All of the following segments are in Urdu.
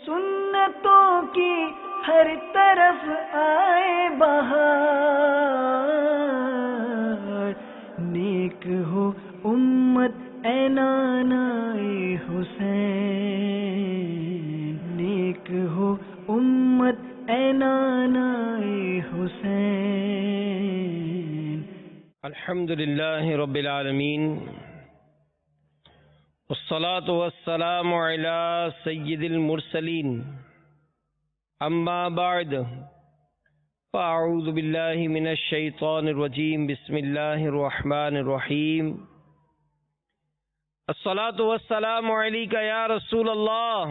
سنتوں کی ہر طرف آئے بہار، نیک ہو امت اے نانا حسین، نیک ہو امت اے نانا حسین۔ الحمدللہ رب العالمین، والصلاة والسلام علی سید المرسلین، اما بعد فاعوذ باللہ من الشیطان الرجیم، بسم اللہ الرحمن الرحیم۔ الصلاة والسلام علیک یا رسول اللہ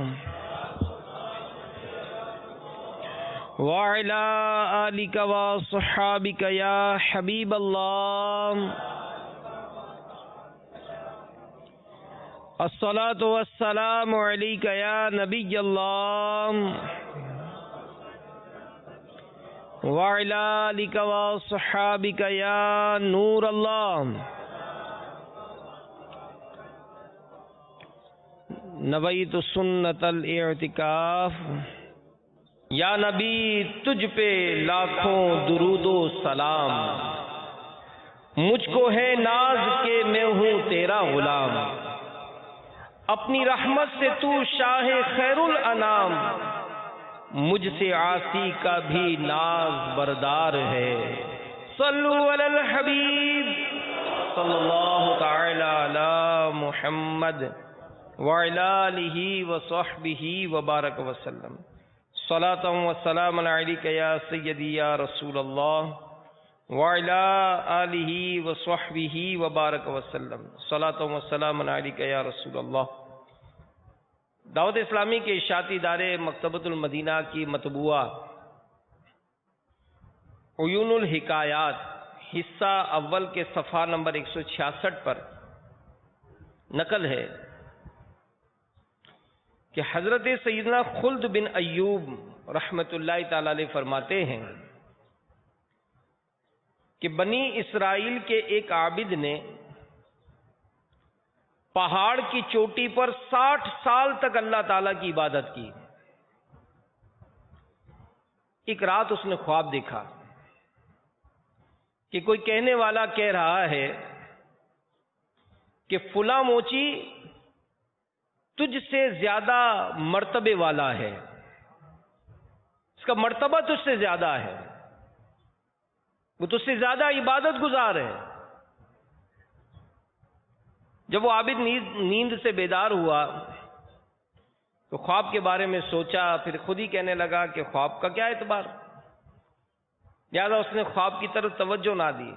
وعلی آلک وصحابک یا حبیب اللہ۔ الصلاة والسلام علیک یا نبی اللہ وعلی آلک وصحابک یا نور اللہ۔ نویت سنت الاعتکاف، یا نبی تجھ پہ لاکھوں درود و سلام، مجھ کو ہے ناز کہ میں ہوں تیرا غلام، اپنی رحمت سے تو شاہ خیر الانام، مجھ سے عاصی کا بھی ناز بردار ہے۔ صلو علی الحبیب صلی اللہ تعالی علی محمد وعلی آلہ وصحبہ وبارک وسلم۔ صلاۃ و سلام علیک یا سیدی یا رسول اللہ وعلی آلہ وصحبہ وبارک وسلم۔ صلاۃ و سلام علیک یا رسول اللہ۔ دعوت اسلامی کے اشاعتی ادارے مکتبۃ المدینہ کی مطبوعہ عیون الحکایات حصہ اول کے صفحہ نمبر 166 پر نقل ہے کہ حضرت سیدنا خلد بن ایوب رحمۃ اللہ تعالی علیہ فرماتے ہیں کہ بنی اسرائیل کے ایک عابد نے پہاڑ کی چوٹی پر 60 سال تک اللہ تعالیٰ کی عبادت کی۔ ایک رات اس نے خواب دیکھا کہ کوئی کہنے والا کہہ رہا ہے کہ فلاں موچی تجھ سے زیادہ مرتبے والا ہے، اس کا مرتبہ تجھ سے زیادہ ہے، وہ تجھ سے زیادہ عبادت گزار ہے۔ جب وہ عابد نیند سے بیدار ہوا تو خواب کے بارے میں سوچا، پھر خود ہی کہنے لگا کہ خواب کا کیا اعتبار، لہذا اس نے خواب کی طرف توجہ نہ دی۔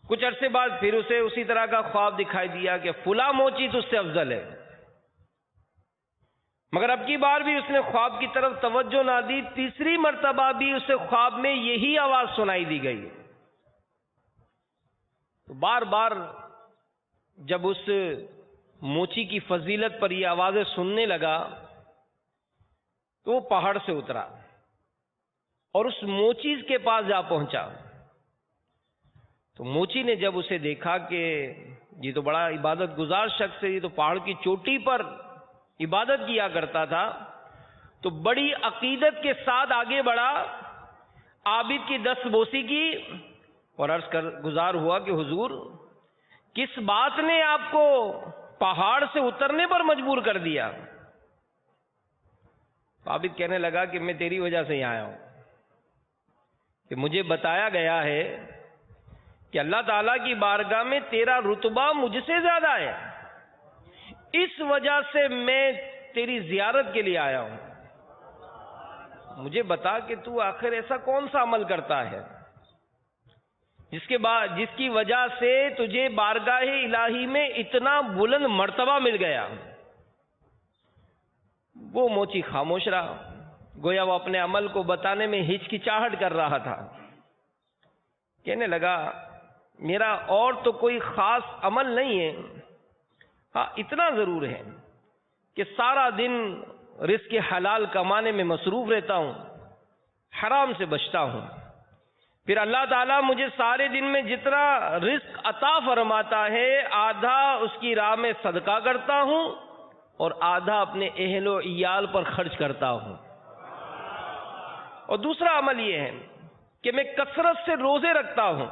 کچھ عرصے بعد پھر اسے اسی طرح کا خواب دکھائی دیا کہ فلاں موچی تجھ سے افضل ہے، مگر اب کی بار بھی اس نے خواب کی طرف توجہ نہ دی۔ تیسری مرتبہ بھی اسے خواب میں یہی آواز سنائی دی گئی۔ تو بار بار جب اس موچی کی فضیلت پر یہ آوازیں سننے لگا تو وہ پہاڑ سے اترا اور اس موچی کے پاس جا پہنچا۔ تو موچی نے جب اسے دیکھا کہ یہ تو بڑا عبادت گزار شخص ہے، یہ تو پہاڑ کی چوٹی پر عبادت کیا کرتا تھا، تو بڑی عقیدت کے ساتھ آگے بڑھا، عابد کی دست بوسی کی اور عرض گزار ہوا کہ حضور کس بات نے آپ کو پہاڑ سے اترنے پر مجبور کر دیا؟ عابد کہنے لگا کہ میں تیری وجہ سے یہاں آیا ہوں، کہ مجھے بتایا گیا ہے کہ اللہ تعالیٰ کی بارگاہ میں تیرا رتبہ مجھ سے زیادہ ہے، اس وجہ سے میں تیری زیارت کے لیے آیا ہوں۔ مجھے بتا کہ تو آخر ایسا کون سا عمل کرتا ہے جس کی وجہ سے تجھے بارگاہ الہی میں اتنا بلند مرتبہ مل گیا۔ وہ موچی خاموش رہا، گویا وہ اپنے عمل کو بتانے میں ہچکچاہٹ کر رہا تھا۔ کہنے لگا میرا اور تو کوئی خاص عمل نہیں ہے، ہاں اتنا ضرور ہے کہ سارا دن رزق حلال کمانے میں مصروف رہتا ہوں، حرام سے بچتا ہوں، پھر اللہ تعالیٰ مجھے سارے دن میں جتنا رزق عطا فرماتا ہے آدھا اس کی راہ میں صدقہ کرتا ہوں اور آدھا اپنے اہل و عیال پر خرچ کرتا ہوں. اور دوسرا عمل یہ ہے کہ میں کثرت سے روزے رکھتا ہوں.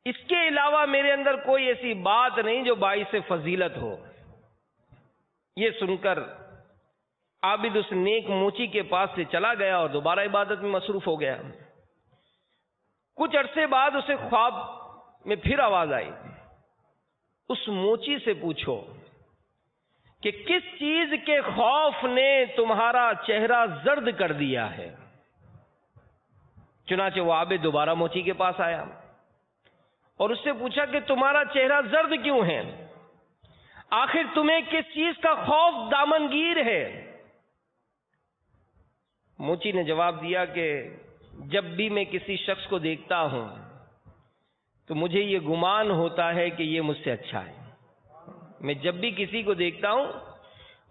اس کے علاوہ میرے اندر کوئی ایسی بات نہیں جو باعث فضیلت ہو. یہ سن کر عابد اس نیک موچی کے پاس سے چلا گیا اور دوبارہ عبادت میں مصروف ہو گیا. کچھ عرصے بعد اسے خواب میں پھر آواز آئی، اس موچی سے پوچھو کہ کس چیز کے خوف نے تمہارا چہرہ زرد کر دیا ہے. چنانچہ وہ عابد دوبارہ موچی کے پاس آیا اور اس سے پوچھا کہ تمہارا چہرہ زرد کیوں ہے؟ آخر تمہیں کس چیز کا خوف دامنگیر ہے؟ موچی نے جواب دیا کہ جب بھی میں کسی شخص کو دیکھتا ہوں تو مجھے یہ گمان ہوتا ہے کہ یہ مجھ سے اچھا ہے. میں جب بھی کسی کو دیکھتا ہوں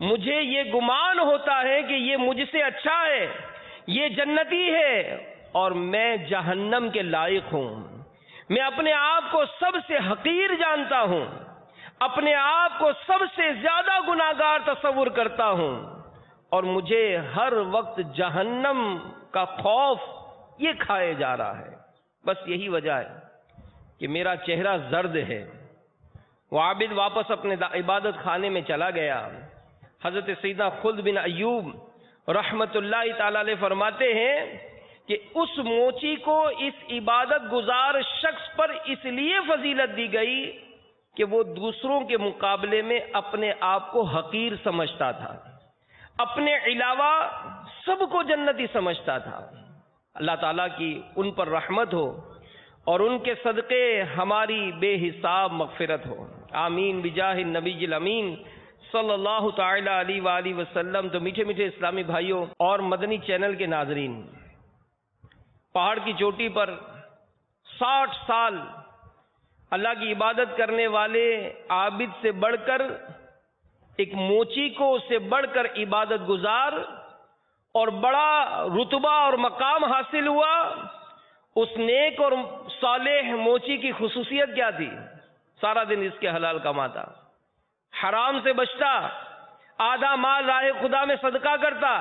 مجھے یہ گمان ہوتا ہے کہ یہ مجھ سے اچھا ہے، یہ جنتی ہے اور میں جہنم کے لائق ہوں. میں اپنے آپ کو سب سے حقیر جانتا ہوں، اپنے آپ کو سب سے زیادہ گناہگار تصور کرتا ہوں اور مجھے ہر وقت جہنم کا خوف یہ کھائے جا رہا ہے. بس یہی وجہ ہے کہ میرا چہرہ زرد ہے. وہ عابد واپس اپنے عبادت خانے میں چلا گیا. حضرت سیدنا خلد بن ایوب رحمت اللہ تعالی علیہ فرماتے ہیں کہ اس موچی کو اس عبادت گزار شخص پر اس لیے فضیلت دی گئی کہ وہ دوسروں کے مقابلے میں اپنے آپ کو حقیر سمجھتا تھا، اپنے علاوہ سب کو جنتی سمجھتا تھا. اللہ تعالیٰ کی ان پر رحمت ہو اور ان کے صدقے ہماری بے حساب مغفرت ہو. آمین بجاہ النبی الامین صلی اللہ تعالی علیہ وآلہ وسلم. تو میٹھے میٹھے اسلامی بھائیوں اور مدنی چینل کے ناظرین، پہاڑ کی چوٹی پر 60 سال اللہ کی عبادت کرنے والے عابد سے بڑھ کر ایک موچی کو، اس سے بڑھ کر عبادت گزار اور بڑا رتبہ اور مقام حاصل ہوا. اس نیک اور صالح موچی کی خصوصیت کیا تھی؟ سارا دن اس کے حلال کماتا، حرام سے بچتا، آدھا مال راہ خدا میں صدقہ کرتا،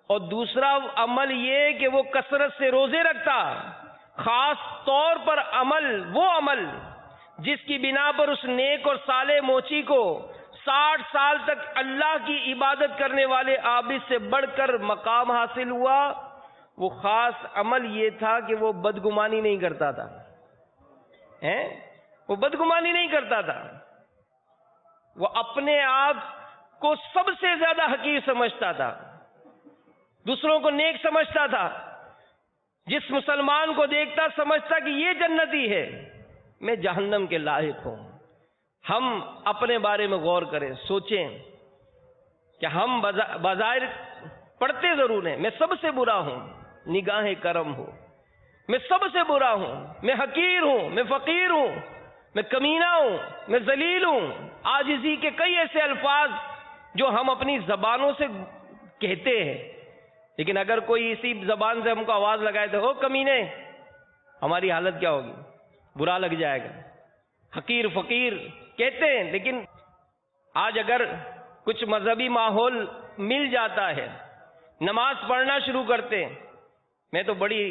اور دوسرا عمل یہ کہ وہ کثرت سے روزے رکھتا. خاص طور پر وہ عمل جس کی بنا پر اس نیک اور صالح موچی کو 60 سال تک اللہ کی عبادت کرنے والے عابد سے بڑھ کر مقام حاصل ہوا، وہ خاص عمل یہ تھا کہ وہ بدگمانی نہیں کرتا تھا. وہ بدگمانی نہیں کرتا تھا. وہ اپنے آپ کو سب سے زیادہ حقیر سمجھتا تھا، دوسروں کو نیک سمجھتا تھا. جس مسلمان کو دیکھتا سمجھتا کہ یہ جنتی ہے، میں جہنم کے لائق ہوں. ہم اپنے بارے میں غور کریں، سوچیں کہ ہم بظاہر پڑھتے ضرور ہیں، میں سب سے برا ہوں، نگاہ کرم ہو، میں سب سے برا ہوں، میں حقیر ہوں، میں فقیر ہوں، میں کمینہ ہوں، میں ذلیل ہوں. عاجزی کے کئی ایسے الفاظ جو ہم اپنی زبانوں سے کہتے ہیں، لیکن اگر کوئی اسی زبان سے ہم کو آواز لگائے تو او کمینے، ہماری حالت کیا ہوگی؟ برا لگ جائے گا. حقیر فقیر کہتے ہیں، لیکن آج اگر کچھ مذہبی ماحول مل جاتا ہے، نماز پڑھنا شروع کرتے ہیں، میں تو بڑی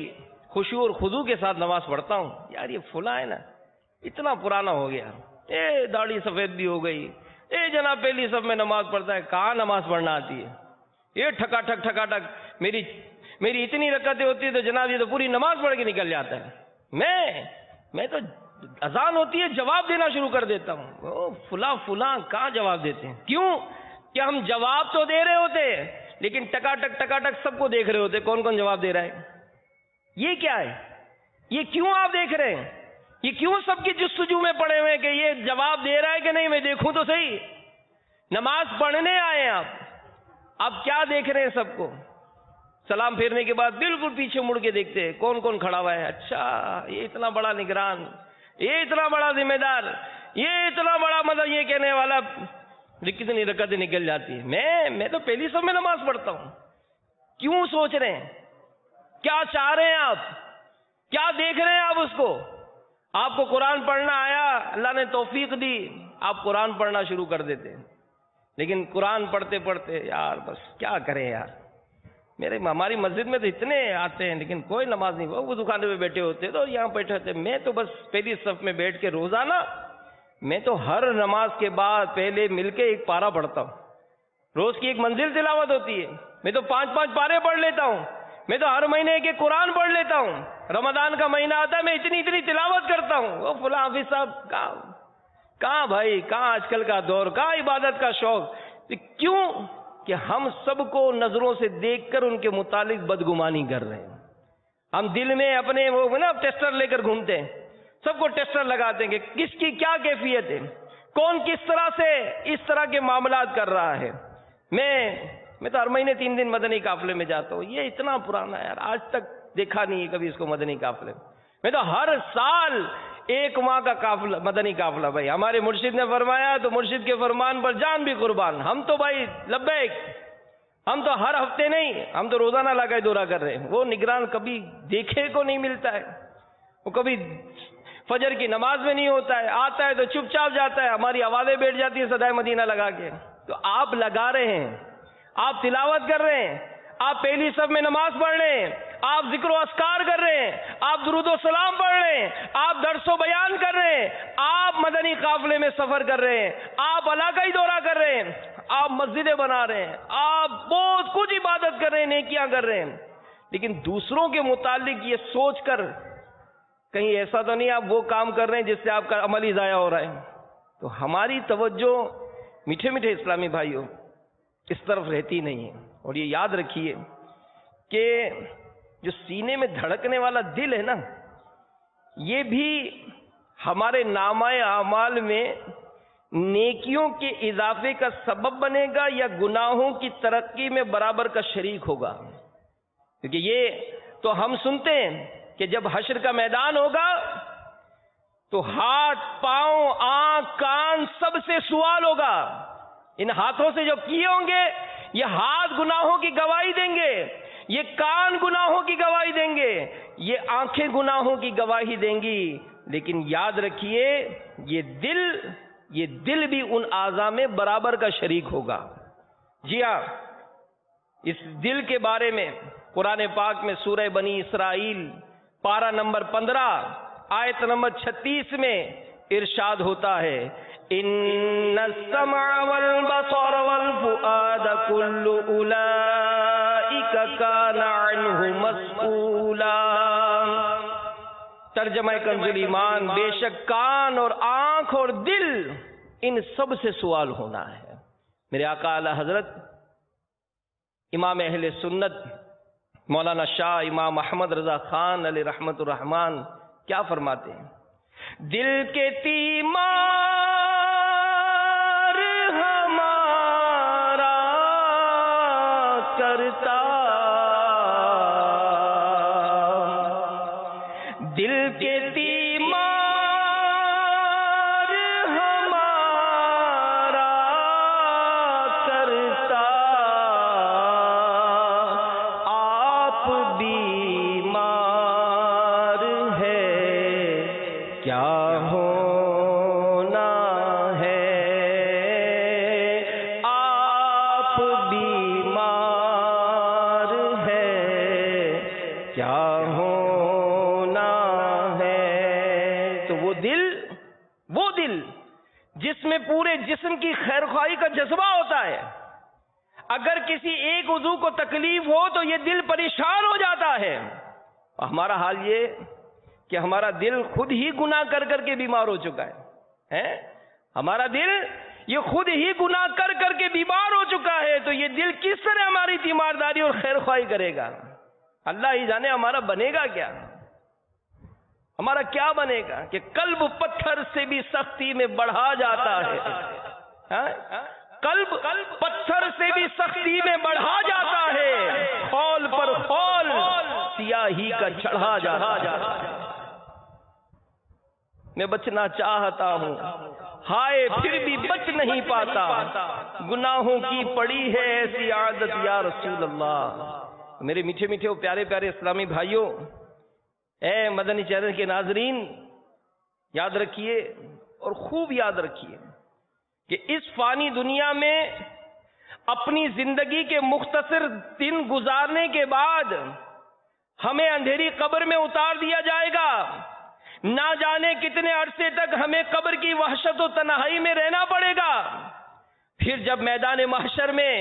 خشوع اور خضوع کے ساتھ نماز پڑھتا ہوں. یار یہ فلاں ہے نا، اتنا پرانا ہو گیا، داڑھی سفید بھی ہو گئی، جناب پہلی صف میں نماز پڑھتا ہے. کہاں نماز پڑھنا آتی ہے؟ یہ ٹھکا ٹھک میری اتنی رکعتیں ہوتی ہے تو جناب یہ تو پوری نماز پڑھ کے نکل جاتا ہے. میں تو اذان ہوتی ہے جواب دینا شروع کر دیتا ہوں. فلاں کہاں جواب دیتے ہیں؟ کیوں کہ ہم جواب تو دے رہے ہوتے لیکن ٹکا ٹک سب کو دیکھ رہے ہوتے کون کون جواب دے رہا ہے. یہ کیا ہے؟ یہ کیوں آپ دیکھ رہے ہیں؟ یہ کیوں سب کی جستجو میں پڑے ہوئے کہ یہ جواب دے رہا ہے کہ نہیں، میں دیکھوں تو صحیح. نماز پڑھنے آئے ہیں آپ کیا دیکھ رہے ہیں؟ سب کو سلام پھیرنے کے بعد بالکل پیچھے مڑ کے دیکھتے ہیں کون کون کھڑا ہوا ہے. اچھا یہ اتنا بڑا نگران، یہ اتنا بڑا ذمہ دار، یہ اتنا بڑا مطلب یہ کہنے والا، کتنی رکعتیں نکل جاتی ہے. میں تو پہلی صف میں نماز پڑھتا ہوں. کیوں سوچ رہے ہیں؟ کیا چاہ رہے ہیں آپ؟ کیا دیکھ رہے ہیں آپ اس کو؟ آپ کو قرآن پڑھنا آیا، اللہ نے توفیق دی، آپ قرآن پڑھنا شروع کر دیتے ہیں، لیکن قرآن پڑھتے پڑھتے یار بس کیا کریں یار، ہماری مسجد میں تو اتنے آتے ہیں لیکن کوئی نماز نہیں، وہ دکانوں پہ بیٹھے ہوتے تو یہاں بیٹھے ہوتے، میں تو بس پہلی صف میں بیٹھ کے روزانہ میں تو ہر نماز کے بعد پہلے مل کے ایک پارہ پڑھتا ہوں، روز کی ایک منزل تلاوت ہوتی ہے، میں تو 5 پارے پڑھ لیتا ہوں، میں تو ہر مہینے ایک قرآن پڑھ لیتا ہوں، رمضان کا مہینہ آتا ہے میں اتنی تلاوت کرتا ہوں۔ وہ فلاں حافظ صاحب کہاں بھائی، کہاں آج کل کا دور، کہاں عبادت کا شوق؟ کیوں کہ ہم سب کو نظروں سے دیکھ کر ان کے متعلق بدگمانی کر رہے ہیں، ہم دل میں اپنے وہ نا ٹیسٹر لے کر گھومتے ہیں، سب کو ٹیسٹر لگاتے ہیں کہ کس کی کیا کیفیت ہے، کون کس طرح سے اس طرح کے معاملات کر رہا ہے۔ میں تو ہر مہینے 3 دن مدنی قافلے میں جاتا ہوں، یہ اتنا پرانا ہے یار، آج تک دیکھا نہیں ہے کبھی اس کو مدنی قافلے میں تو ہر سال 1 ماہ کا قافلہ، مدنی قافلہ۔ بھائی ہمارے مرشد نے فرمایا تو مرشد کے فرمان پر جان بھی قربان، ہم تو بھائی لبیک، ہم تو ہر ہفتے نہیں، ہم تو روزانہ لگائے دورہ کر رہے ہیں۔ وہ نگران کبھی دیکھے کو نہیں ملتا ہے، وہ کبھی فجر کی نماز میں نہیں ہوتا ہے، آتا ہے تو چپ چاپ جاتا ہے، ہماری آوازیں بیٹھ جاتی ہیں صدائے مدینہ لگا کے۔ تو آپ لگا رہے ہیں، آپ تلاوت کر رہے ہیں، آپ پہلی صف میں نماز پڑھ رہے ہیں، آپ ذکر و اذکار کر رہے ہیں، آپ درود و سلام پڑھ رہے ہیں، آپ درس و بیان کر رہے ہیں، آپ مدنی قافلے میں سفر کر رہے ہیں، آپ علاقائی دورہ کر رہے ہیں، آپ مسجدیں بنا رہے ہیں، آپ بہت کچھ عبادت کر رہے ہیں، نیکیاں کر رہے ہیں، لیکن دوسروں کے متعلق یہ سوچ کر کہیں ایسا تو نہیں آپ وہ کام کر رہے ہیں جس سے آپ کا عمل ہی ضائع ہو رہا ہے؟ تو ہماری توجہ میٹھے میٹھے اسلامی بھائیوں اس طرف رہتی نہیں ہے۔ اور یہ یاد رکھیے کہ جو سینے میں دھڑکنے والا دل ہے نا، یہ بھی ہمارے نامہ اعمال میں نیکیوں کے اضافے کا سبب بنے گا یا گناہوں کی ترقی میں برابر کا شریک ہوگا؟ کیونکہ یہ تو ہم سنتے ہیں کہ جب حشر کا میدان ہوگا تو ہاتھ، پاؤں، آنکھ، کان سب سے سوال ہوگا۔ ان ہاتھوں سے جو کیے ہوں گے یہ ہاتھ گناہوں کی گواہی دیں گے، یہ کان گناہوں کی گواہی دیں گے، یہ آنکھیں گناہوں کی گواہی دیں گی، لیکن یاد رکھیے یہ دل بھی ان اعضاء میں برابر کا شریک ہوگا۔ جی ہاں، اس دل کے بارے میں قرآن پاک میں سورہ بنی اسرائیل پارہ نمبر 15 آیت نمبر 36 میں ارشاد ہوتا ہے، ان السمع والبصر والفؤاد كل اولئک کان عنہ مسئولا۔ ترجمہ کنز ایمان، بے شک کان اور آنکھ اور دل ان سب سے سوال ہونا ہے۔ میرے آقا اعلی حضرت امام اہل سنت مولانا شاہ امام احمد رضا خان علیہ رحمت الرحمان کیا فرماتے ہیں؟ دل کے تیمار ہمارا کرتا، دل کے تیمار ہمارا کرتا، آپ بیمار ہے کیا ہونا ہے، آپ بیمار ہے کیا ہونا ہے۔ تو وہ دل جس میں پورے جسم کی خیر خواہی کا جذبہ ہوتا ہے، اگر کسی ایک عضو کو تکلیف ہو تو یہ دل پریشان ہو جاتا ہے۔ ہمارا حال یہ کہ ہمارا دل خود ہی گناہ کر کر کے بیمار ہو چکا ہے، ہمارا دل یہ خود ہی گناہ کر کر کے بیمار ہو چکا ہے، تو یہ دل کس طرح ہماری تیمارداری اور خیر خواہی کرے گا؟ اللہ ہی جانے ہمارا بنے گا کیا، ہمارا کیا بنے گا کہ قلب پتھر سے بھی سختی میں بڑھا جاتا ہے، قلب پتھر سے بھی سختی میں بڑھا جاتا ہے، خول پر خول سیاہی کا چڑھا جاتا ہے۔ میں بچنا چاہتا ہوں ہائے پھر بھی بچ نہیں پاتا، گناہوں کی پڑی ہے ایسی عادت یا رسول اللہ۔ میرے میٹھے میٹھے پیارے پیارے اسلامی بھائیوں، اے مدنی چینل کے ناظرین، یاد رکھیے اور خوب یاد رکھیے کہ اس فانی دنیا میں اپنی زندگی کے مختصر دن گزارنے کے بعد ہمیں اندھیری قبر میں اتار دیا جائے گا. نہ جانے کتنے عرصے تک ہمیں قبر کی وحشت و تنہائی میں رہنا پڑے گا. پھر جب میدان محشر میں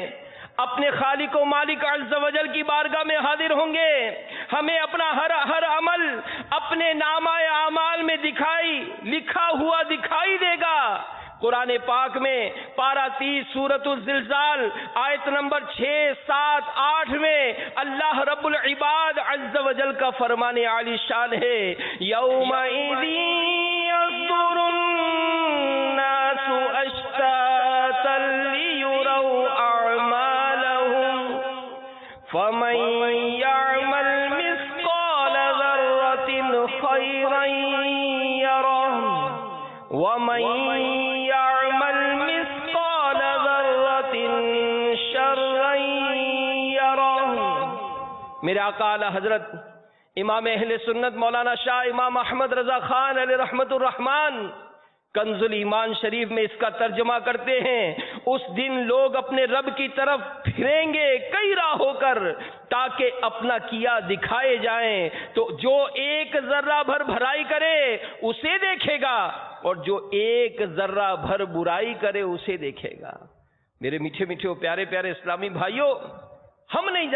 اپنے خالق و مالک عز و جل کی بارگاہ میں حاضر ہوں گے، ہمیں اپنا ہر عمل اپنے نامہ اعمال میں لکھا ہوا دکھائی دے گا. قرآن پاک میں پارہ 30 سورۃ الزلزال آیت نمبر 6، 7، 8 میں اللہ رب العباد عز و جل کا فرمان عالی شان ہے، یومئذ یصدر الناس اشتاتا لیروا اعمالهم فمن یعمل مثقال ذرة خیرا یرہ ومن یعمل مثقال ذرة شرا یرہ. میرے آقا اعلی حضرت امام اہل سنت مولانا شاہ امام احمد رضا خان علیہ رحمت الرحمن کنز الایمان شریف میں اس کا ترجمہ کرتے ہیں، اس دن لوگ اپنے رب کی طرف پھریں گے کئی راہ ہو کر تاکہ اپنا کیا دکھائے جائیں. تو جو ایک ذرہ بھر بھلائی کرے اسے دیکھے گا اور جو ایک ذرہ بھر برائی کرے اسے دیکھے گا. میرے میٹھے میٹھے پیارے پیارے اسلامی بھائیوں، ہم نہیں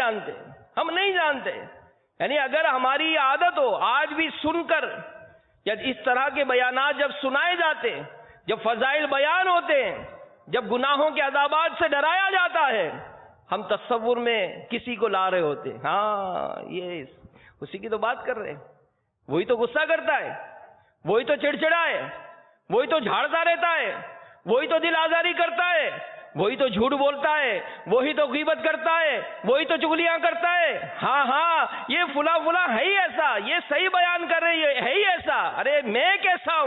جانتے یعنی اگر ہماری عادت ہو آج بھی سن کر یا اس طرح کے بیانات جب سنائے جاتے، جب فضائل بیان ہوتے ہیں، جب گناہوں کے عذابات سے ڈرایا جاتا ہے، ہم تصور میں کسی کو لا رہے ہوتے، ہاں یہ اسی کی تو بات کر رہے ہیں، وہی تو غصہ کرتا ہے، وہی تو چڑچڑا ہے، وہی تو جھاڑتا رہتا ہے، وہی تو دل آزاری کرتا ہے، وہی تو جھوٹ بولتا ہے، وہی تو غیبت کرتا ہے، وہی تو چغلیاں کرتا ہے. ہاں یہ فلاں ہے ہی ایسا، یہ صحیح بیان کر رہی ہے ہی ایسا. ارے میں کیسا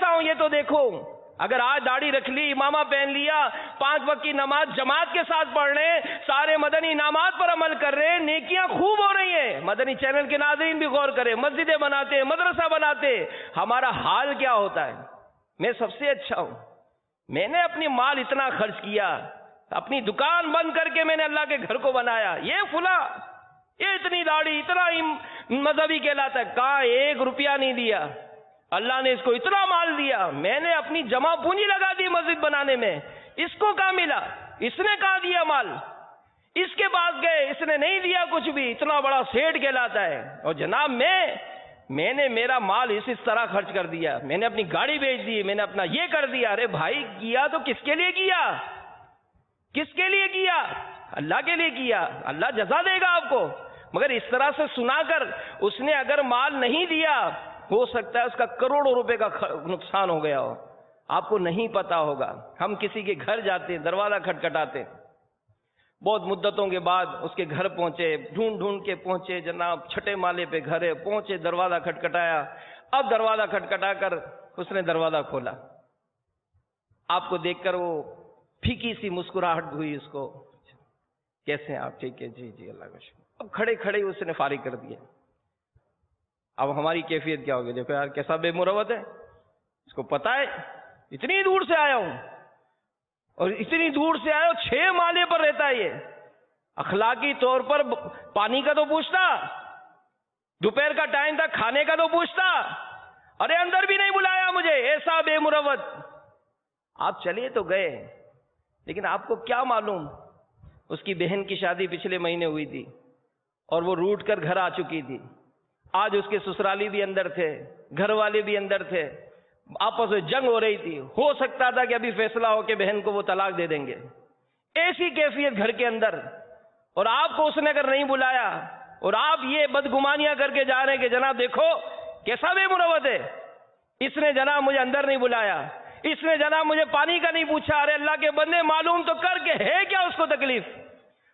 ہوں یہ تو دیکھو. اگر آج داڑھی رکھ لی، امامہ پہن لیا، 5 وقت کی نماز جماعت کے ساتھ پڑھ رہے ہیں، سارے مدنی انعامات پر عمل کر رہے ہیں، نیکیاں خوب ہو رہی ہیں. مدنی چینل کے ناظرین بھی غور کریں، مسجدیں بناتے، مدرسہ بناتے، ہمارا حال کیا ہوتا ہے؟ میں سب سے اچھا ہوں، میں نے اپنی مال اتنا خرچ کیا، اپنی دکان بند کر کے میں نے اللہ کے گھر کو بنایا، یہ فلاں یہ اتنی داڑھی اتنا مذہبی کہلاتا ہے. کہاں 1 روپیہ نہیں دیا، اللہ نے اس کو اتنا مال دیا، میں نے اپنی جمع پونجی لگا دی مسجد بنانے میں، اس کو کہاں ملا؟ اس نے کہاں دیا مال؟ اس کے پاس گئے، اس نے نہیں دیا کچھ بھی، اتنا بڑا سیٹ کہلاتا ہے. اور جناب میں نے میرا مال اس طرح خرچ کر دیا، میں نے اپنی گاڑی بیچ دی، میں نے اپنا یہ کر دیا. ارے بھائی کیا تو کس کے لیے کیا؟ کس کے لیے کیا؟ اللہ کے لیے کیا، اللہ جزا دے گا آپ کو. مگر اس طرح سے سنا کر اس نے اگر مال نہیں دیا، ہو سکتا ہے اس کا کروڑوں روپے کا نقصان ہو گیا ہو، آپ کو نہیں پتا ہوگا. ہم کسی کے گھر جاتے، دروازہ کھٹکھٹاتے، بہت مدتوں کے بعد اس کے گھر پہنچے، ڈھونڈ کے پہنچے، جناب 6 مالے پہ گھر ہے، پہنچے، دروازہ کھٹکھٹایا. اب دروازہ کھٹکھٹا کر اس نے دروازہ کھولا، آپ کو دیکھ کر وہ پھیکی سی مسکراہٹ ہوئی اس کو. کیسے ہیں آپ؟ ٹھیک ہے جی اللہ کا شکر. اب کھڑے اس نے فارغ کر دیا. اب ہماری کیفیت کیا ہوگی؟ دیکھو یار کیسا بے مروت ہے، اس کو پتا ہے اتنی دور سے آیا ہوں، اور اتنی دور سے آیا 6 مالے پر رہتا ہے. یہ اخلاقی طور پر پانی کا تو پوچھتا، دوپہر کا ٹائم تھا کھانے کا تو پوچھتا. ارے اندر بھی نہیں بلایا مجھے، ایسا بے مروت. آپ چلے تو گئے، لیکن آپ کو کیا معلوم اس کی بہن کی شادی پچھلے مہینے ہوئی تھی اور وہ روٹ کر گھر آ چکی تھی. آج اس کے سسرالی بھی اندر تھے، گھر والے بھی اندر تھے، آپس میں جنگ ہو رہی تھی. ہو سکتا تھا کہ ابھی فیصلہ ہو کہ بہن کو وہ طلاق دے دیں گے. ایسی کیفیت گھر کے اندر، اور آپ کو اس نے اگر نہیں بلایا اور آپ یہ بدگمانیاں کر کے جا رہے ہیں کہ جناب دیکھو کیسا بے مروت ہے، اس نے جناب مجھے اندر نہیں بلایا، اس نے جناب مجھے پانی کا نہیں پوچھا. ارے اللہ کے بندے معلوم تو کر کے ہے کیا اس کو تکلیف؟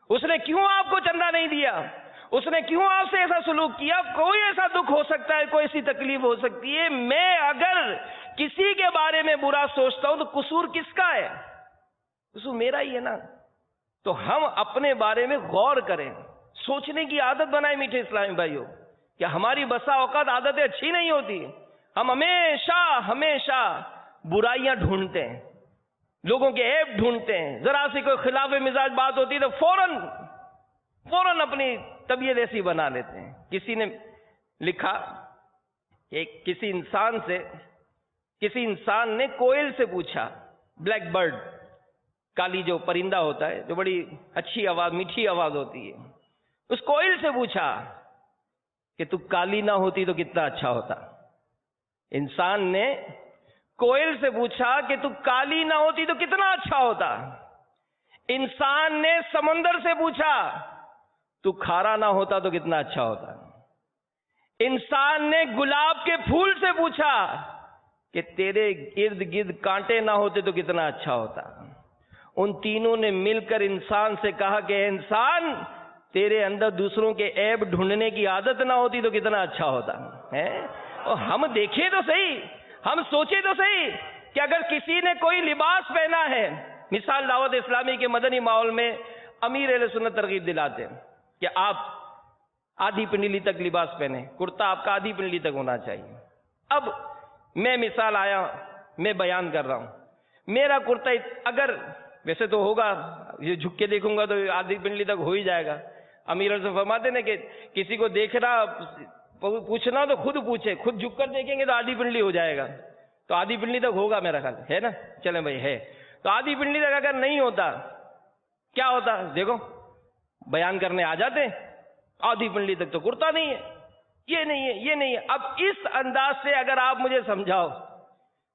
اس نے کیوں آپ کو چندہ نہیں دیا؟ اس نے کیوں آپ سے ایسا سلوک کیا؟ کوئی ایسا دکھ ہو سکتا ہے، کوئی ایسی تکلیف ہو سکتی ہے. میں اگر کسی کے بارے میں برا سوچتا ہوں تو قصور کس کا ہے؟ قصور میرا ہی ہے نا. تو ہم اپنے بارے میں غور کریں، سوچنے کی عادت بنائیں میٹھے اسلامی بھائیوں. کہ ہماری بسا اوقات عادتیں اچھی نہیں ہوتی، ہم ہمیشہ ہمیشہ برائیاں ڈھونڈتے ہیں، لوگوں کے عیب ڈھونڈتے ہیں، ذرا سی کوئی خلاف مزاج بات ہوتی تو فوراً اپنی طبیعت ایسی بنا لیتے ہیں۔ کسی نے لکھا کہ کسی انسان نے کوئل سے پوچھا، بلیک برڈ، کالی جو پرندہ ہوتا ہے جو بڑی اچھی آواز، میٹھی آواز ہوتی ہے، اس کوئل سے پوچھا کہ تو کالی نہ ہوتی تو کتنا اچھا ہوتا۔ انسان نے کوئل سے پوچھا کہ تو کالی نہ ہوتی تو کتنا اچھا ہوتا۔ انسان نے سمندر سے پوچھا تو کھارا نہ ہوتا تو کتنا اچھا ہوتا۔ انسان نے گلاب کے پھول سے پوچھا کہ تیرے ارد گرد کانٹے نہ ہوتے تو کتنا اچھا ہوتا۔ ان تینوں نے مل کر انسان سے کہا کہ اے انسان، تیرے اندر دوسروں کے عیب ڈھونڈنے کی عادت نہ ہوتی تو کتنا اچھا ہوتا ہے۔ اور ہم دیکھیں تو صحیح، ہم سوچیں تو صحیح کہ اگر کسی نے کوئی لباس پہنا ہے، مثال دعوت اسلامی کے مدنی ماحول میں امیر اہل سنت ترغیب دلاتے ہیں کہ آپ آدھی پنڈلی تک لباس پہنے، کرتا آپ کا آدھی پنڈلی تک ہونا چاہیے۔ اب میں مثال آیا، میں بیان کر رہا ہوں، میرا کرتا اگر ویسے تو ہوگا، یہ جھک کے دیکھوں گا تو آدھی پنڈلی تک ہو ہی جائے گا۔ امیر سے فرماتے ہیں کہ کسی کو دیکھنا پوچھنا تو خود پوچھے، خود جھک کر دیکھیں گے تو آدھی پنڈلی ہو جائے گا، تو آدھی پنڈلی تک ہوگا میرا خیال ہے نا، چلیں بھائی ہے تو آدھی پنڈلی تک اگر نہیں ہوتا کیا ہوتا؟ دیکھو بیان کرنے آ جاتے، آدھی پنڈلی تک تو کرتا نہیں ہے، یہ نہیں ہے، یہ نہیں ہے۔ اب اس انداز سے اگر آپ مجھے سمجھاؤ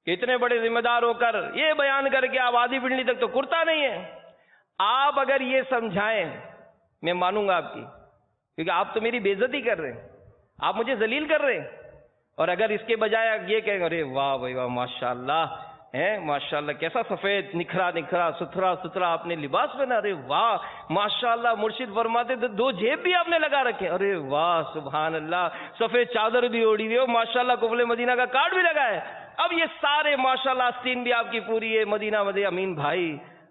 کہ اتنے بڑے ذمہ دار ہو کر یہ بیان کر کے آپ آدھی پنڈلی تک تو کرتا نہیں ہے، آپ اگر یہ سمجھائیں میں مانوں گا آپ کی، کیونکہ آپ تو میری بے عزتی کر رہے ہیں، آپ مجھے ذلیل کر رہے ہیں۔ اور اگر اس کے بجائے یہ کہیں ارے واہ بھائی واہ ماشاءاللہ ہے، ماشاءاللہ کیسا سفید نکھرا نکھرا ستھرا ستھرا آپ نے لباس پہنا، ارے واہ ماشاءاللہ، مرشد فرماتے تو 2 جیب بھی آپ نے لگا رکھے، ارے واہ سبحان اللہ، سفید چادر بھی اوڑی ہوئی ہو، ماشاءاللہ قبلِ مدینہ کا کارڈ بھی لگا ہے۔ اب یہ سارے ماشاءاللہ آستین بھی آپ کی پوری ہے، مدینہ مدینہ۔ امین بھائی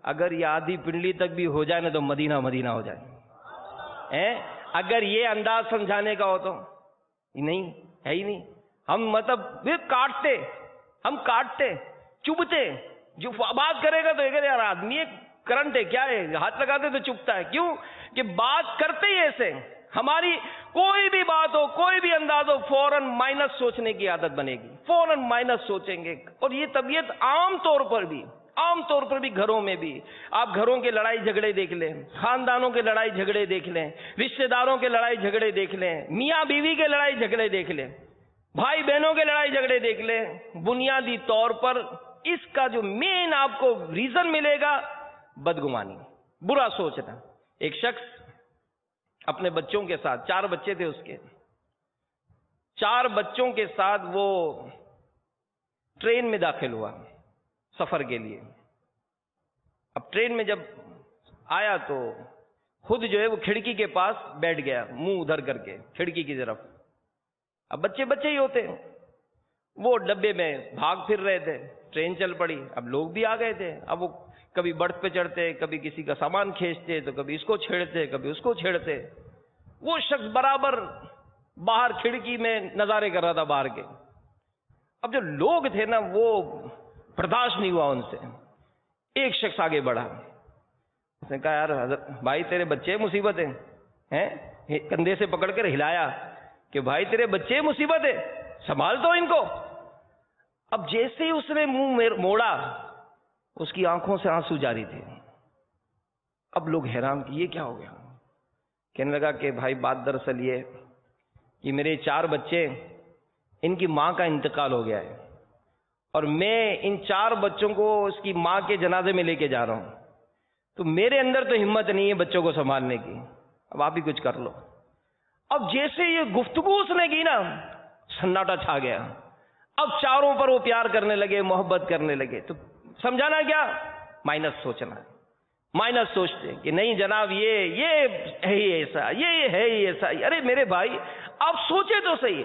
اگر یہ آدھی پنڈلی تک بھی ہو جائے نا تو مدینہ مدینہ ہو جائے، اگر یہ انداز سمجھانے کا ہو تو نہیں ہے ہی نہیں۔ ہم مطلب ہم کاٹتے چبھتے، جو بات کرے گا تو یہ یار آدمی ایک کرنٹ ہے کیا ہے، ہاتھ لگاتے تو چبھتا ہے، کیوں کہ بات کرتے ہی ایسے، ہماری کوئی بھی بات ہو، کوئی بھی انداز ہو، فوراً مائنس سوچنے کی عادت بنے گی، فوراً مائنس سوچیں گے۔ اور یہ طبیعت عام طور پر بھی گھروں میں بھی، آپ گھروں کے لڑائی جھگڑے دیکھ لیں، خاندانوں کے لڑائی جھگڑے دیکھ لیں، رشتہ داروں کے لڑائی جھگڑے دیکھ لیں، میاں بیوی کے لڑائی جھگڑے دیکھ لیں، بھائی بہنوں کے لڑائی جھگڑے دیکھ لیں، بنیادی طور پر اس کا جو مین آپ کو ریزن ملے گا بدگمانی، برا سوچنا۔ ایک شخص اپنے بچوں کے ساتھ، 4 بچے تھے اس کے، 4 بچوں کے ساتھ وہ ٹرین میں داخل ہوا سفر کے لیے۔ اب ٹرین میں جب آیا تو خود جو ہے وہ کھڑکی کے پاس بیٹھ گیا، منہ ادھر کر کے کھڑکی کی طرف۔ اب بچے ہی ہوتے ہیں، وہ ڈبے میں بھاگ پھر رہے تھے، ٹرین چل پڑی، اب لوگ بھی آ گئے تھے، اب وہ کبھی برتھ پہ چڑھتے، کبھی کسی کا سامان کھینچتے، تو کبھی اس کو چھیڑتے، کبھی اس کو چھیڑتے۔ وہ شخص برابر باہر کھڑکی میں نظارے کر رہا تھا باہر کے۔ اب جو لوگ تھے نا وہ برداشت نہیں ہوا ان سے۔ ایک شخص آگے بڑھا، اس نے کہا یار حضرت بھائی تیرے بچے مصیبت ہیں، کندھے سے پکڑ کر ہلایا کہ بھائی تیرے بچے مصیبت ہے، سنبھال تو ان کو۔ اب جیسے ہی اس نے منہ موڑا اس کی آنکھوں سے آنسو جاری تھے۔ اب لوگ حیران کہ یہ کیا ہو گیا؟ کہنے لگا کہ بھائی بات دراصل یہ کہ میرے 4 بچے، ان کی ماں کا انتقال ہو گیا ہے، اور میں ان 4 بچوں کو اس کی ماں کے جنازے میں لے کے جا رہا ہوں، تو میرے اندر تو ہمت نہیں ہے بچوں کو سنبھالنے کی، اب آپ ہی کچھ کر لو۔ اب جیسے یہ گفتگو اس نے کی نا، سناٹا چھا گیا۔ اب چاروں پر وہ پیار کرنے لگے، محبت کرنے لگے۔ تو سمجھانا کیا؟ مائنس سوچنا، مائنس سوچتے کہ نہیں جناب یہ ہے ہی ایسا، یہ ہے ہی ایسا۔ ارے میرے بھائی آپ سوچے تو صحیح،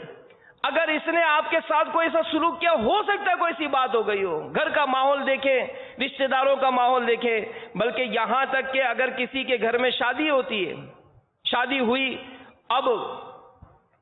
اگر اس نے آپ کے ساتھ کوئی ایسا سلوک کیا، ہو سکتا ہے کوئی ایسی بات ہو گئی ہو، گھر کا ماحول دیکھیں، رشتہ داروں کا ماحول دیکھیں، بلکہ یہاں تک کہ اگر کسی کے گھر میں شادی ہوتی ہے، شادی ہوئی، اب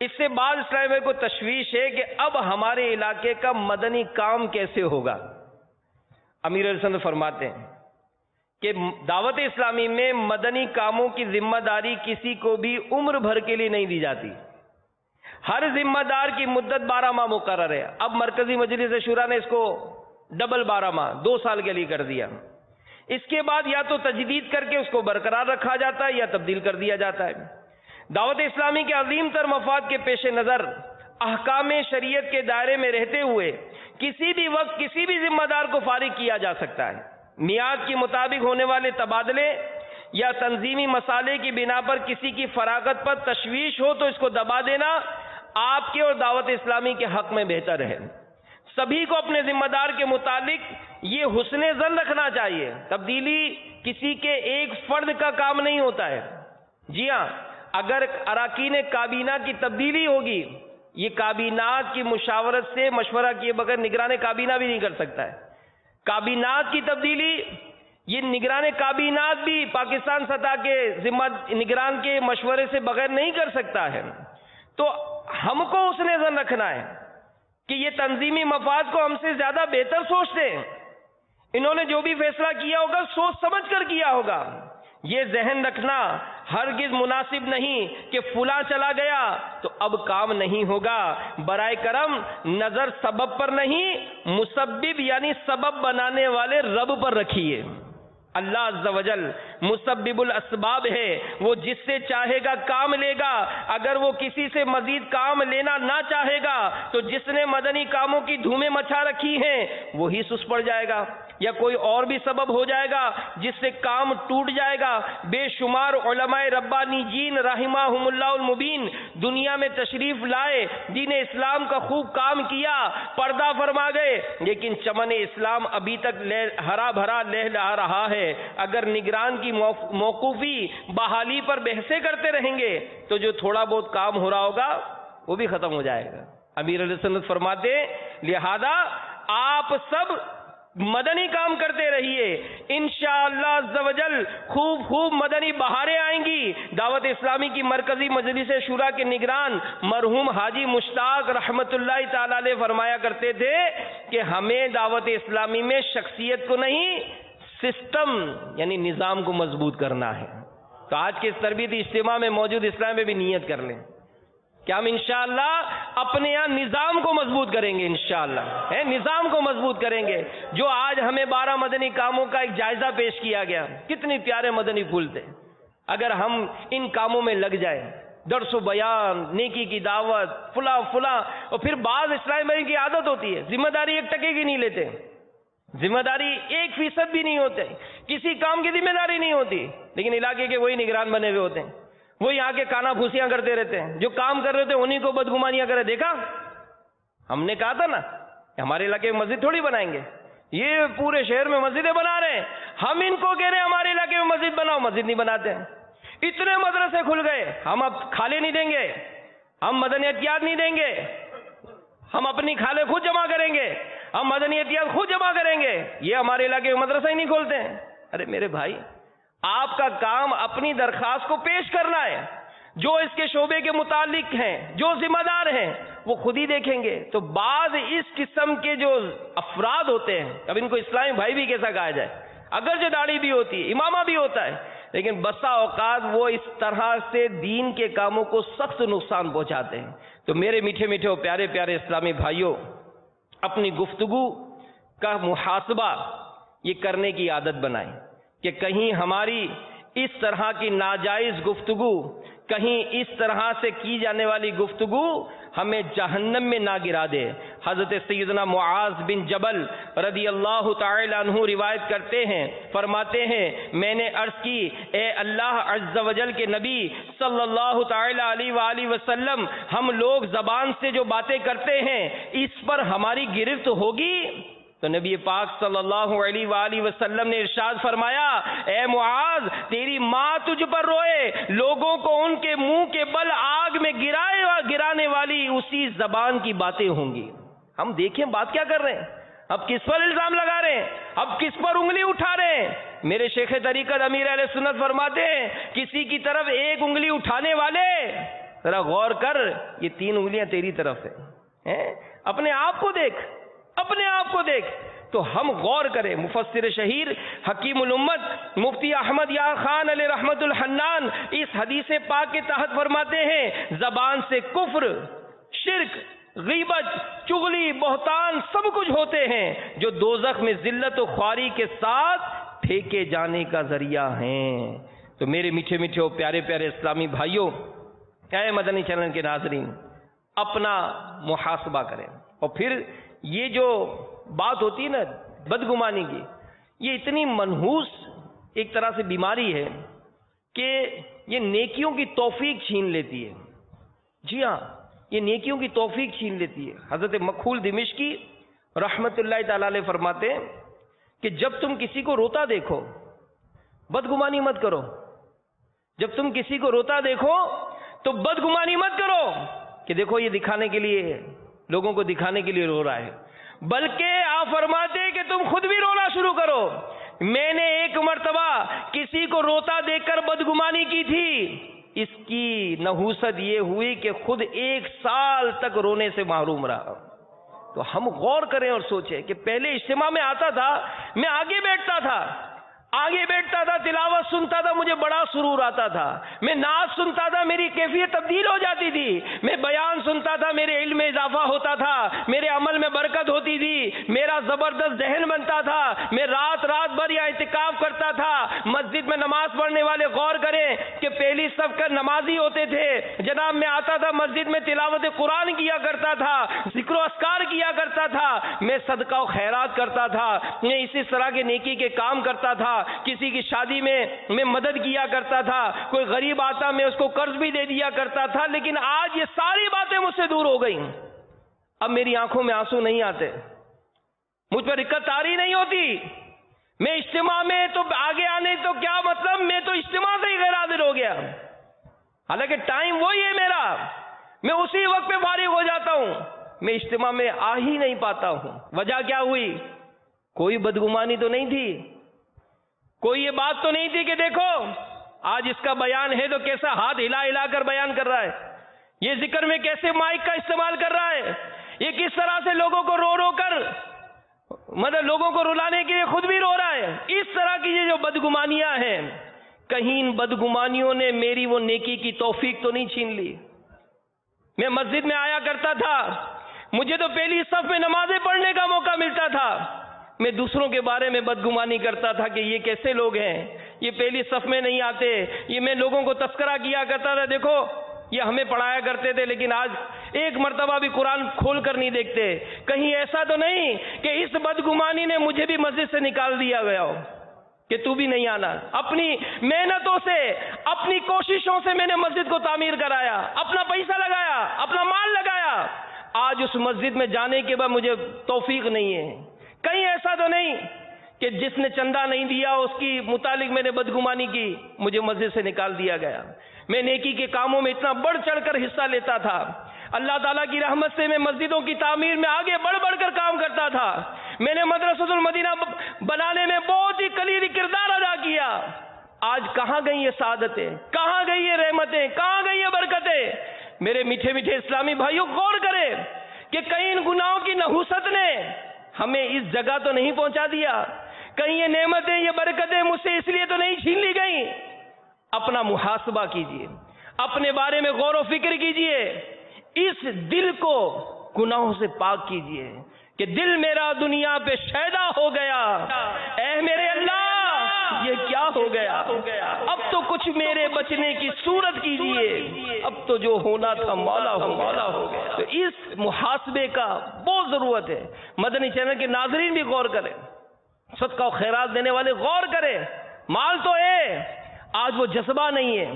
اس سے بعد اسلامی بھائی کو تشویش ہے کہ اب ہمارے علاقے کا مدنی کام کیسے ہوگا۔ امیر علیہ سنت فرماتے ہیں کہ دعوت اسلامی میں مدنی کاموں کی ذمہ داری کسی کو بھی عمر بھر کے لیے نہیں دی جاتی۔ ہر ذمہ دار کی مدت 12 ماہ مقرر ہے۔ اب مرکزی مجلس شورا نے اس کو ڈبل 12 ماہ 2 سال کے لیے کر دیا۔ اس کے بعد یا تو تجدید کر کے اس کو برقرار رکھا جاتا ہے یا تبدیل کر دیا جاتا ہے۔ دعوت اسلامی کے عظیم تر مفاد کے پیش نظر احکام شریعت کے دائرے میں رہتے ہوئے کسی بھی وقت کسی بھی ذمہ دار کو فارغ کیا جا سکتا ہے۔ میعاد کے مطابق ہونے والے تبادلے یا تنظیمی مسائل کی بنا پر کسی کی فراغت پر تشویش ہو تو اس کو دبا دینا آپ کے اور دعوت اسلامی کے حق میں بہتر ہے۔ سبھی کو اپنے ذمہ دار کے متعلق یہ حسن ظن رکھنا چاہیے۔ تبدیلی کسی کے ایک فرد کا کام نہیں ہوتا ہے۔ جی ہاں، اگر اراکین کابینہ کی تبدیلی ہوگی، یہ کابینات کی مشاورت سے مشورہ کیے بغیر نگران کابینہ بھی نہیں کر سکتا ہے۔ کابینات کی تبدیلی یہ نگران کابینات بھی پاکستان سطح کے ذمہ نگران کے مشورے سے بغیر نہیں کر سکتا ہے۔ تو ہم کو اس نے ظن رکھنا ہے کہ یہ تنظیمی مفاد کو ہم سے زیادہ بہتر سوچتے ہیں۔ انہوں نے جو بھی فیصلہ کیا ہوگا سوچ سمجھ کر کیا ہوگا۔ یہ ذہن رکھنا ہرگز مناسب نہیں کہ فلاں چلا گیا تو اب کام نہیں ہوگا۔ برائے کرم نظر سبب پر نہیں، مسبب یعنی سبب بنانے والے رب پر رکھیے۔ اللہ عز و جل مسبب الاسباب ہے، وہ جس سے چاہے گا کام لے گا۔ اگر وہ کسی سے مزید کام لینا نہ چاہے گا تو جس نے مدنی کاموں کی دھومیں مچا رکھی ہیں وہی سست پڑ جائے گا، یا کوئی اور بھی سبب ہو جائے گا جس سے کام ٹوٹ جائے گا۔ بے شمار علماء ربانی جین رحمہم اللہ المبین دنیا میں تشریف لائے، دین اسلام کا خوب کام کیا، پردہ فرما گئے، لیکن چمن اسلام ابھی تک ہرا بھرا لہلہا رہا ہے۔ اگر نگران کی موقوفی بحالی پر بحثیں کرتے رہیں گے تو جو تھوڑا بہت کام ہو رہا ہوگا وہ بھی ختم ہو جائے گا۔ امیر علیہ سنت فرماتے لہذا آپ سب مدنی کام کرتے رہیے، انشاءاللہ عز و جل خوب مدنی بہاریں آئیں گی۔ دعوت اسلامی کی مرکزی مجلس شورا کے نگران مرحوم حاجی مشتاق رحمت اللہ تعالی علیہ فرمایا کرتے تھے کہ ہمیں دعوت اسلامی میں شخصیت کو نہیں، سسٹم یعنی نظام کو مضبوط کرنا ہے۔ تو آج کے اس تربیتی اجتماع میں موجود اسلام میں بھی نیت کر لیں کہ ہم انشاءاللہ اپنے یہاں نظام کو مضبوط کریں گے، انشاءاللہ نظام کو مضبوط کریں گے۔ جو آج ہمیں 12 مدنی کاموں کا ایک جائزہ پیش کیا گیا، کتنی پیارے مدنی پھول تھے۔ اگر ہم ان کاموں میں لگ جائیں، درس و بیان، نیکی کی دعوت، فلاں اور پھر بعض اسلامی بھائی کی عادت ہوتی ہے ذمہ داری 1 ٹکے کی نہیں لیتے، ذمہ داری 1% بھی نہیں ہوتے، کسی کام کی ذمہ داری نہیں ہوتی، لیکن علاقے کے وہی نگران بنے ہوئے ہوتے ہیں، وہ یہاں کے کانا پھوسیاں کرتے رہتے ہیں، جو کام کر رہے تھے انہیں کو بدگمانیاں کرے۔ دیکھا ہم نے کہا تھا نا کہ ہمارے علاقے میں مسجد تھوڑی بنائیں گے، یہ پورے شہر میں مسجدیں بنا رہے ہیں، ہم ان کو کہہ رہے ہیں ہمارے علاقے میں مسجد بناؤ، مسجد نہیں بناتے ہیں۔ اتنے مدرسے کھل گئے، ہم اب کھالے نہیں دیں گے، ہم مدنی احتیاط نہیں دیں گے، ہم اپنی کھالے خود جمع کریں گے، ہم مدنی احتیاط خود جمع کریں گے، یہ ہمارے علاقے میں مدرسہ ہی نہیں کھولتے ہیں۔ ارے میرے بھائی، آپ کا کام اپنی درخواست کو پیش کرنا ہے، جو اس کے شعبے کے متعلق ہیں، جو ذمہ دار ہیں وہ خود ہی دیکھیں گے۔ تو بعض اس قسم کے جو افراد ہوتے ہیں، اب ان کو اسلامی بھائی بھی کیسا کہا جائے، اگرچہ داڑھی بھی ہوتی ہے، امامہ بھی ہوتا ہے، لیکن بسا اوقات وہ اس طرح سے دین کے کاموں کو سخت نقصان پہنچاتے ہیں۔ تو میرے میٹھے میٹھے اور پیارے پیارے اسلامی بھائیوں، اپنی گفتگو کا محاسبہ یہ کرنے کی عادت بنائیں کہ کہیں ہماری اس طرح کی ناجائز گفتگو، کہیں اس طرح سے کی جانے والی گفتگو ہمیں جہنم میں نہ گرا دے۔ حضرت سیدنا معاذ بن جبل رضی اللہ تعالی عنہ روایت کرتے ہیں، فرماتے ہیں میں نے عرض کی اے اللہ عز و جل کے نبی صلی اللہ تعالی علیہ وآلہ وسلم، ہم لوگ زبان سے جو باتیں کرتے ہیں اس پر ہماری گرفت ہوگی؟ تو نبی پاک صلی اللہ علیہ وآلہ وسلم نے ارشاد فرمایا اے معاذ، تیری ماں تجھ پر روئے، لوگوں کو ان کے منہ کے بل آگ میں گرانے والی اسی زبان کی باتیں ہوں گی۔ ہم دیکھیں بات کیا کر رہے ہیں، اب کس پر الزام لگا رہے ہیں، اب کس پر انگلی اٹھا رہے ہیں۔ میرے شیخ طریقت امیر اہل سنت فرماتے ہیں کسی کی طرف ایک انگلی اٹھانے والے ذرا غور کر، یہ 3 انگلیاں تیری طرف ہیں، اپنے آپ کو دیکھ، اپنے آپ کو دیکھ۔ تو ہم غور کریں۔ مفسر شہیر حکیم الامت مفتی احمد یار خان علیہ رحمت الحنان اس حدیث پاک کے تحت فرماتے ہیں، زبان سے کفر، شرک، غیبت، چغلی، بہتان سب کچھ ہوتے ہیں جو دوزخ میں ذلت و خواری کے ساتھ پھینکے جانے کا ذریعہ ہیں۔ تو میرے میٹھے میٹھے اور پیارے پیارے اسلامی بھائیوں، اے مدنی چینل کے ناظرین، اپنا محاسبہ کریں۔ اور پھر یہ جو بات ہوتی ہے نا بدگمانی کی، یہ اتنی منحوس ایک طرح سے بیماری ہے کہ یہ نیکیوں کی توفیق چھین لیتی ہے۔ جی ہاں، یہ نیکیوں کی توفیق چھین لیتی ہے۔ حضرت مکحول دمشقی رحمت اللہ تعالی علیہ فرماتے ہیں کہ جب تم کسی کو روتا دیکھو بدگمانی مت کرو۔ جب تم کسی کو روتا دیکھو تو بدگمانی مت کرو کہ دیکھو یہ دکھانے کے لیے، لوگوں کو دکھانے کے لیے رو رہا ہے، بلکہ آپ فرماتے کہ تم خود بھی رونا شروع کرو۔ میں نے ایک مرتبہ کسی کو روتا دیکھ کر بدگمانی کی تھی، اس کی نحوست یہ ہوئی کہ خود 1 سال تک رونے سے محروم رہا۔ تو ہم غور کریں اور سوچیں کہ پہلے اجتماع میں آتا تھا، میں آگے بیٹھتا تھا، تلاوت سنتا تھا، مجھے بڑا سرور آتا تھا، میں نعت سنتا تھا، میری کیفیت تبدیل ہو جاتی تھی، میں بیان سنتا تھا، میرے علم میں اضافہ ہوتا تھا، میرے عمل میں برکت ہوتی تھی، میرا زبردست ذہن بنتا تھا، میں رات بھر یا اعتکاف کرتا تھا۔ مسجد میں نماز پڑھنے والے غور کریں کہ پہلی صف کا نمازی ہوتے تھے، جناب میں آتا تھا مسجد میں تلاوت قرآن کیا کرتا تھا، ذکر و اذکار کیا کرتا تھا، میں صدقہ و خیرات کرتا تھا، میں اسی طرح کے نیکی کے کام کرتا تھا، کسی کی شادی میں مدد کیا کرتا تھا، کوئی غریب آتا میں اس کو قرض بھی دے دیا کرتا تھا۔ لیکن آج یہ ساری باتیں مجھ سے دور ہو گئیں۔ اب میری آنکھوں میں آنسو نہیں آتے، مجھ پر رقت طاری نہیں ہوتی۔ میں اجتماع میں تو آگے آنے تو کیا مطلب، میں تو اجتماع سے ہی غیر حاضر ہو گیا، حالانکہ ٹائم وہی ہے میرا، میں اسی وقت پہ فارغ ہو جاتا ہوں، میں اجتماع میں آ ہی نہیں پاتا ہوں۔ وجہ کیا ہوئی؟ کوئی بدگمانی تو نہیں تھی، کوئی یہ بات تو نہیں تھی کہ دیکھو آج اس کا بیان ہے تو کیسا ہاتھ ہلا ہلا کر بیان کر رہا ہے، یہ ذکر میں کیسے مائک کا استعمال کر رہا ہے، یہ کس طرح سے لوگوں کو رو رو کر مطلب لوگوں کو رلانے کے لیے خود بھی رو رہا ہے۔ اس طرح کی یہ جو بدگمانیاں ہیں، کہیں ان بدگمانیوں نے میری وہ نیکی کی توفیق تو نہیں چھین لی۔ میں مسجد میں آیا کرتا تھا، مجھے تو پہلی صف میں نمازیں پڑھنے کا موقع ملتا تھا، میں دوسروں کے بارے میں بدگمانی کرتا تھا کہ یہ کیسے لوگ ہیں، یہ پہلی صف میں نہیں آتے، یہ میں لوگوں کو تذکرہ کیا کرتا تھا، دیکھو یہ ہمیں پڑھایا کرتے تھے لیکن آج ایک مرتبہ بھی قرآن کھول کر نہیں دیکھتے۔ کہیں ایسا تو نہیں کہ اس بدگمانی نے مجھے بھی مسجد سے نکال دیا گیا ہو کہ تو بھی نہیں آنا؟ اپنی محنتوں سے، اپنی کوششوں سے میں نے مسجد کو تعمیر کرایا، اپنا پیسہ لگایا، اپنا مال لگایا، آج اس مسجد میں جانے کے بعد مجھے توفیق نہیں ہے۔ کہیں ایسا تو نہیں کہ جس نے چندہ نہیں دیا اس کی متعلق میں نے بدگمانی کی، مجھے مسجد سے نکال دیا گیا۔ میں نیکی کے کاموں میں اتنا بڑھ چڑھ کر حصہ لیتا تھا، اللہ تعالیٰ کی رحمت سے میں مسجدوں کی تعمیر میں آگے بڑھ بڑھ کر کام کرتا تھا، میں نے مدرسۃ المدینہ بنانے میں بہت ہی کلیدی کردار ادا کیا۔ آج کہاں گئی یہ سعادتیں، کہاں گئی یہ رحمتیں، کہاں گئی یہ برکتیں؟ میرے میٹھے میٹھے اسلامی بھائیوں، غور کریں کہ کہیں ان گناہوں کی نحوست نے ہمیں اس جگہ تو نہیں پہنچا دیا، کہیں یہ نعمتیں، یہ برکتیں مجھ سے اس لیے تو نہیں چھین لی گئیں؟ اپنا محاسبہ کیجئے، اپنے بارے میں غور و فکر کیجئے، اس دل کو گناہوں سے پاک کیجئے کہ دل میرا دنیا پہ شیدا ہو گیا، اے میرے اللہ یہ کیا ہو گیا، اب تو کچھ میرے بچنے کی صورت کیجئے، اب تو جو ہونا تھا مولا ہو گیا۔ تو اس محاسبے کا بہت ضرورت ہے۔ مدنی چینل کے ناظرین بھی غور کریں، صدقہ و خیرات دینے والے غور کریں، مال تو ہے، آج وہ جذبہ نہیں ہے،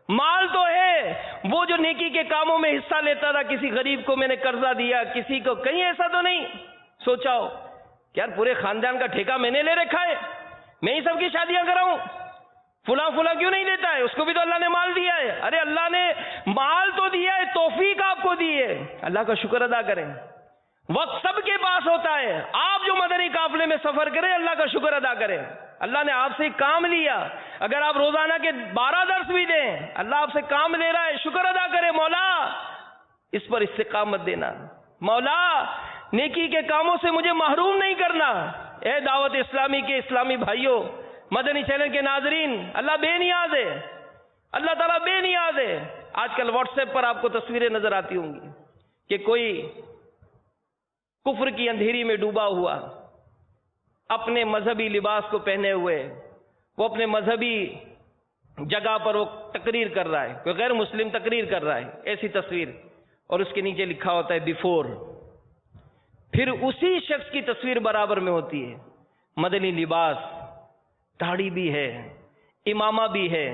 مال تو ہے، وہ جو نیکی کے کاموں میں حصہ لیتا تھا، کسی غریب کو میں نے قرضہ دیا، کسی کو، کہیں ایسا تو نہیں سوچا ہو کہ یار پورے خاندان کا ٹھیکہ میں نے لے رکھا ہے، میں ہی سب کی شادیاں کراؤں، فلاں کیوں نہیں دیتا ہے، اس کو بھی تو اللہ نے مال دیا ہے۔ ارے اللہ نے مال تو دیا ہے، توفیق آپ کو دی ہے، اللہ کا شکر ادا کریں۔ وقت سب کے پاس ہوتا ہے. آپ جو مدنی قافلے میں سفر کریں اللہ کا شکر ادا کریں. اللہ نے آپ سے کام لیا. اگر آپ روزانہ کے 12 درس بھی دیں, اللہ آپ سے کام لے رہا ہے, شکر ادا کرے. مولا اس پر استقامت دینا, مولا نیکی کے کاموں سے مجھے محروم نہیں کرنا. اے دعوت اسلامی کے اسلامی بھائیوں, مدنی چینل کے ناظرین, اللہ بے نیاز ہے, اللہ تعالیٰ بے نیاز ہے. آج کل واٹس ایپ پر آپ کو تصویریں نظر آتی ہوں گی کہ کوئی کفر کی اندھیری میں ڈوبا ہوا, اپنے مذہبی لباس کو پہنے ہوئے, وہ اپنے مذہبی جگہ پر وہ تقریر کر رہا ہے, کوئی غیر مسلم تقریر کر رہا ہے, ایسی تصویر, اور اس کے نیچے لکھا ہوتا ہے بیفور. پھر اسی شخص کی تصویر برابر میں ہوتی ہے, مدنی لباس, داڑھی بھی ہے, امامہ بھی ہے,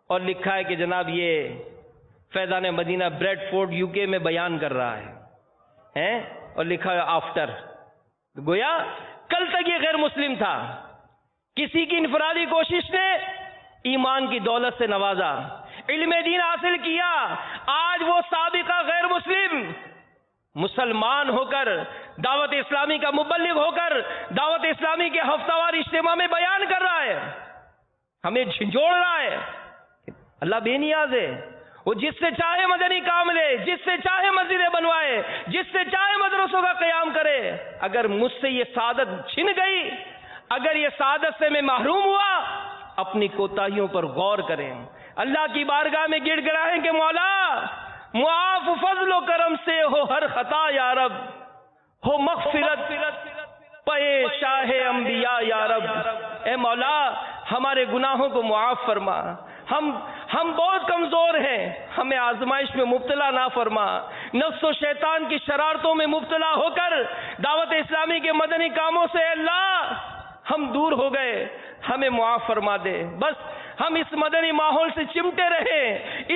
اور لکھا ہے کہ جناب یہ Faizan Madina bread Ford you کے میں بیان کر رہا ہے, اور لکھا ہے آفٹر. گویا کل تک یہ غیر مسلم تھا, کسی کی انفرادی کوشش نے ایمان کی دولت سے نوازا, علم دین حاصل کیا, آج وہ سابقہ غیر مسلم مسلمان ہو کر دعوت اسلامی کا مبلغ ہو کر دعوت اسلامی کے ہفتہ وار اجتماع میں بیان کر رہا ہے, ہمیں جھنجھوڑ رہا ہے. اللہ بے نیاز ہے, وہ جس سے چاہے مدنی کام لے, جس سے چاہے مسجدیں بنوائے, جس سے چاہے مدرسوں کا قیام کرے. اگر مجھ سے یہ سعادت چھن گئی, اگر یہ سعادت سے میں محروم ہوا, اپنی کوتاہیوں پر غور کریں, اللہ کی بارگاہ میں گڑ گڑائیں کہ مولا معاف فضل و کرم سے ہو ہر خطا یا رب, ہو مغفرت پے شاہ انبیاء یا رب. اے مولا ہمارے گناہوں کو معاف فرما, ہم بہت کمزور ہیں, ہمیں آزمائش میں مبتلا نہ فرما. نفس و شیطان کی شرارتوں میں مبتلا ہو کر دعوت اسلامی کے مدنی کاموں سے اللہ ہم دور ہو گئے, ہمیں معاف فرما دے. بس ہم اس مدنی ماحول سے چمٹے رہے,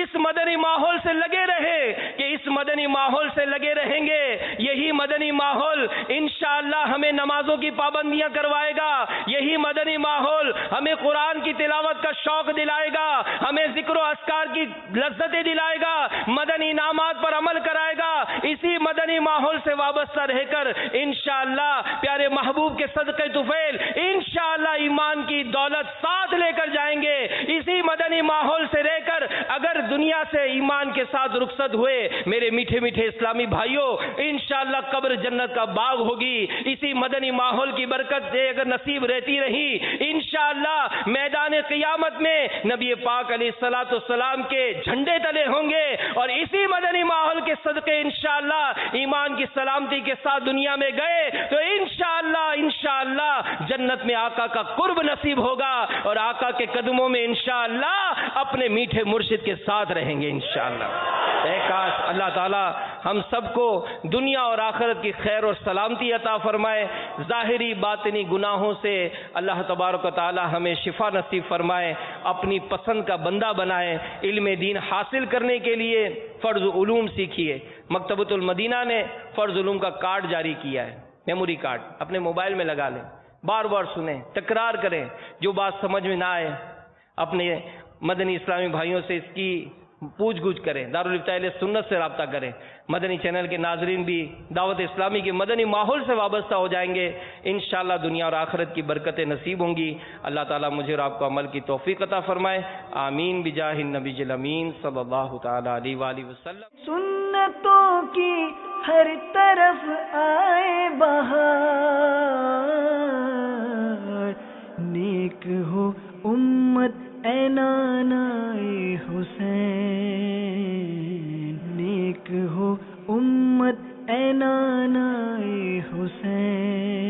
اس مدنی ماحول سے لگے رہے کہ اس مدنی ماحول سے لگے رہیں گے. یہی مدنی ماحول انشاءاللہ ہمیں نمازوں کی پابندیاں کروائے گا, یہی مدنی ماحول ہمیں قرآن کی تلاوت کا شوق دلائے گا, ہمیں ذکر و اذکار کی لذتیں دلائے گا, مدنی انعامات پر عمل کرائے گا. اسی مدنی ماحول سے وابستہ رہ کر انشاءاللہ پیارے محبوب کے صدقے طفیل انشاءاللہ ایمان کی دولت ساتھ لے کر جائیں گے. اسی مدنی ماحول سے رہ کر اگر دنیا سے ایمان کے ساتھ رخصت ہوئے میرے میٹھے میٹھے اسلامی بھائیوں, انشاءاللہ قبر جنت کا باغ ہوگی. اسی مدنی ماحول کی برکت سے اگر نصیب رہتی رہی انشاءاللہ میدان قیامت میں نبی پاک علیہ الصلوۃ والسلام کے جھنڈے تلے ہوں گے, اور اسی مدنی ماحول کے صدقے انشاءاللہ ایمان کی سلامتی کے ساتھ دنیا میں گئے تو انشاءاللہ جنت میں آقا کا قرب نصیب ہوگا, اور آقا کے قدموں میں انشاءاللہ اپنے میٹھے مرشد کے ساتھ رہیں گے انشاءاللہ. اے کاش اللہ تعالی ہم سب کو دنیا اور آخرت کی خیر اور سلامتی عطا فرمائے, ظاہری باطنی گناہوں سے اللہ تبارک و تعالی ہمیں شفا نصیب فرمائے, اپنی پسند کا بندہ بنائے. علم دین حاصل کرنے کے لیے فرض علوم سیکھیے. مکتبۃ المدینہ نے فرض علوم کا کارڈ جاری کیا ہے, میموری کارڈ, اپنے موبائل میں لگا لیں, بار بار سنیں, تکرار کریں, جو بات سمجھ میں نہ آئے اپنے مدنی اسلامی بھائیوں سے اس کی پوچھ گچھ کریں, دارالفتاء اہل سنت سے رابطہ کریں. مدنی چینل کے ناظرین بھی دعوت اسلامی کے مدنی ماحول سے وابستہ ہو جائیں گے, انشاءاللہ دنیا اور آخرت کی برکتیں نصیب ہوں گی. اللہ تعالیٰ مجھے اور آپ کو عمل کی توفیق عطا فرمائے, آمین بجاہ النبی الامین صلی اللہ تعالی علیہ وآلہ وسلم. سنتوں کی ہر طرف آئے بہار, نیک ہو امت اے نانائے حسین, نیک ہو امت اے نانائے حسین.